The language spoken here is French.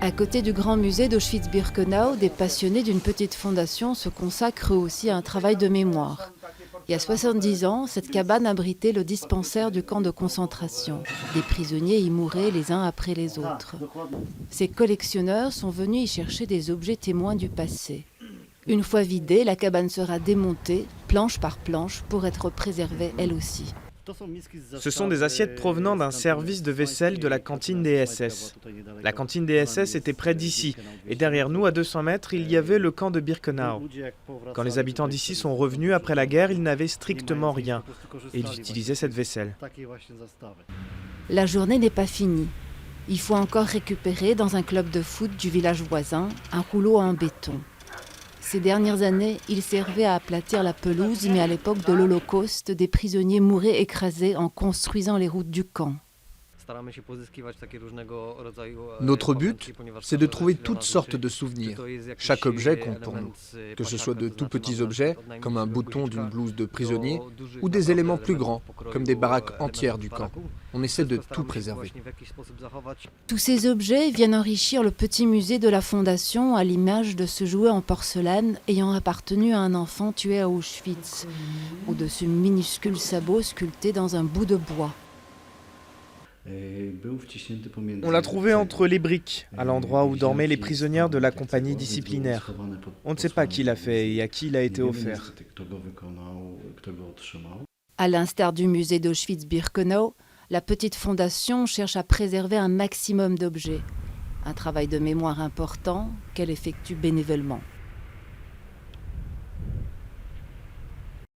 À côté du grand musée d'Auschwitz-Birkenau, des passionnés d'une petite fondation se consacrent eux aussi à un travail de mémoire. Il y a 70 ans, cette cabane abritait le dispensaire du camp de concentration. Des prisonniers y mouraient les uns après les autres. Ces collectionneurs sont venus y chercher des objets témoins du passé. Une fois vidée, la cabane sera démontée, planche par planche, pour être préservée elle aussi. Ce sont des assiettes provenant d'un service de vaisselle de la cantine des SS. La cantine des SS était près d'ici, et derrière nous, à 200 mètres, il y avait le camp de Birkenau. Quand les habitants d'ici sont revenus après la guerre, ils n'avaient strictement rien, et ils utilisaient cette vaisselle. La journée n'est pas finie. Il faut encore récupérer dans un club de foot du village voisin un rouleau en béton. Ces dernières années, il servait à aplatir la pelouse, mais à l'époque de l'Holocauste, des prisonniers mouraient écrasés en construisant les routes du camp. Notre but, c'est de trouver toutes sortes de souvenirs. Chaque objet compte pour nous, que ce soit de tout petits objets, comme un bouton d'une blouse de prisonnier, ou des éléments plus grands, comme des baraques entières du camp. On essaie de tout préserver. Tous ces objets viennent enrichir le petit musée de la Fondation à l'image de ce jouet en porcelaine ayant appartenu à un enfant tué à Auschwitz, ou de ce minuscule sabot sculpté dans un bout de bois. On l'a trouvé entre les briques, à l'endroit où dormaient les prisonnières de la compagnie disciplinaire. On ne sait pas qui l'a fait et à qui il a été offert. À l'instar du musée d'Auschwitz-Birkenau, la petite fondation cherche à préserver un maximum d'objets. Un travail de mémoire important qu'elle effectue bénévolement.